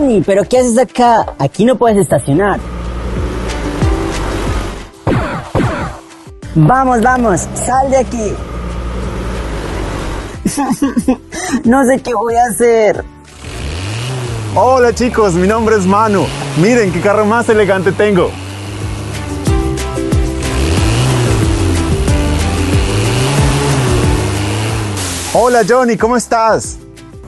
Johnny, ¿pero qué haces acá? Aquí no puedes estacionar. Vamos, vamos, sal de aquí. No sé qué voy a hacer. Hola chicos, mi nombre es Manu. Miren qué carro más elegante tengo. Hola Johnny, ¿cómo estás?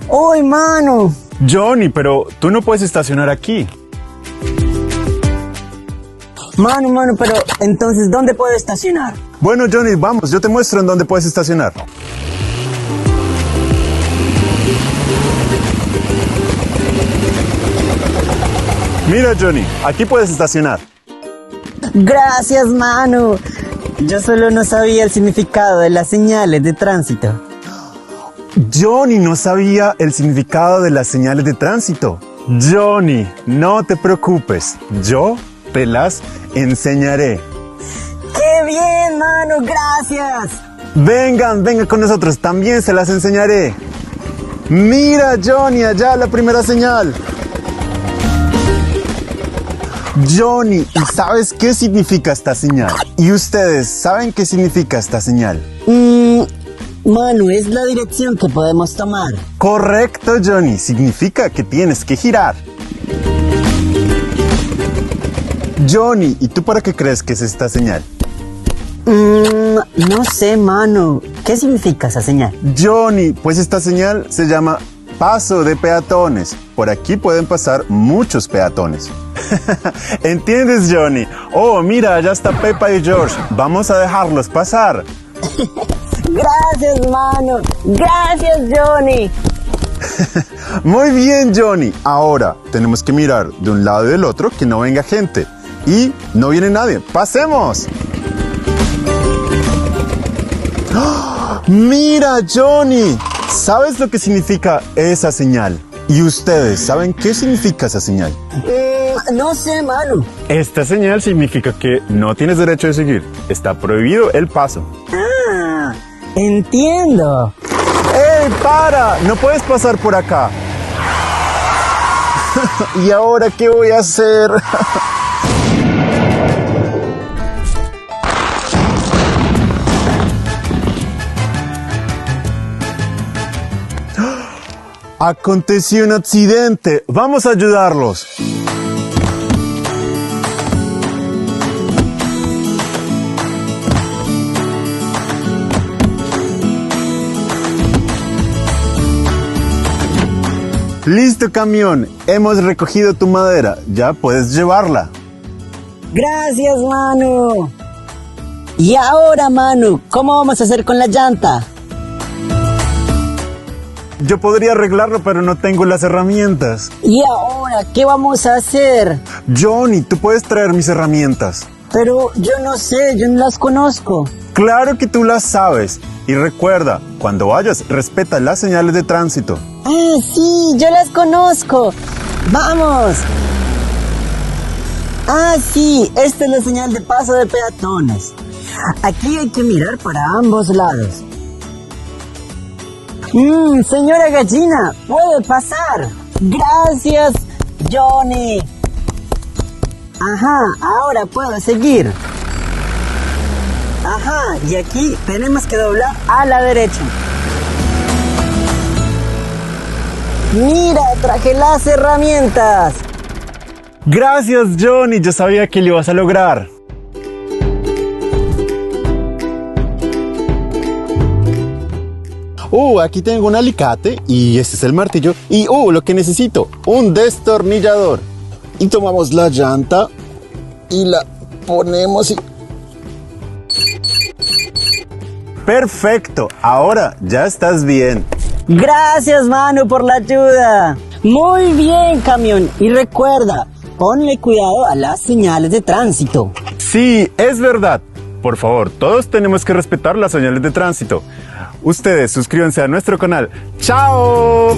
¡Uy, Manu! Johnny, pero tú no puedes estacionar aquí. Manu, pero entonces, ¿dónde puedo estacionar? Bueno Johnny, vamos, yo te muestro en dónde puedes estacionar. Mira Johnny, aquí puedes estacionar. Gracias, Manu. Yo solo no sabía el significado de las señales de tránsito. Johnny no sabía el significado de las señales de tránsito. Johnny, no te preocupes, yo te las enseñaré. ¡Qué bien, Manu! ¡Gracias! Vengan con nosotros, también se las enseñaré. Mira, Johnny, allá la primera señal. Johnny, ¿y sabes qué significa esta señal? ¿Y ustedes saben qué significa esta señal? Manu, es la dirección que podemos tomar. Correcto, Johnny, significa que tienes que girar. Johnny, ¿y tú para qué crees que es esta señal? No sé, Manu. ¿Qué significa esa señal? Johnny, pues esta señal se llama paso de peatones. Por aquí pueden pasar muchos peatones. ¿Entiendes, Johnny? Oh, mira, allá está Peppa y George. Vamos a dejarlos pasar. Gracias, Manu. Gracias, Johnny. Muy bien, Johnny. Ahora tenemos que mirar de un lado y del otro que no venga gente. Y no viene nadie. ¡Pasemos! ¡Oh! ¡Mira, Johnny! ¿Sabes lo que significa esa señal? ¿Y ustedes saben qué significa esa señal? No sé, Manu. Esta señal significa que no tienes derecho de seguir. Está prohibido el paso. Ah, entiendo. ¡Ey, para! No puedes pasar por acá. ¿Y ahora qué voy a hacer? Aconteció un accidente. Vamos a ayudarlos. Listo, camión. Hemos recogido tu madera. Ya puedes llevarla. Gracias, Manu. Y ahora, Manu, ¿cómo vamos a hacer con la llanta? Yo podría arreglarlo, pero no tengo las herramientas. ¿Y ahora qué vamos a hacer? Johnny, tú puedes traer mis herramientas. Pero yo no sé, yo no las conozco. Claro que tú las sabes. Y recuerda, cuando vayas, respeta las señales de tránsito. Ah, sí, yo las conozco. ¡Vamos! Ah, sí, esta es la señal de paso de peatones. Aquí hay que mirar para ambos lados. Señora gallina, puede pasar. Gracias, Johnny. Ajá, ahora puedo seguir. Ajá, y aquí tenemos que doblar a la derecha. Mira, traje las herramientas. Gracias, Johnny. Yo sabía que lo ibas a lograr. Aquí tengo un alicate y este es el martillo. Y, lo que necesito, un destornillador. Y tomamos la llanta y la ponemos y... Perfecto, ahora ya estás bien. Gracias, Manu, por la ayuda. Muy bien, camión. Y recuerda, ponle cuidado a las señales de tránsito. Sí, es verdad. Por favor, todos tenemos que respetar las señales de tránsito. Ustedes suscríbanse a nuestro canal. ¡Chao!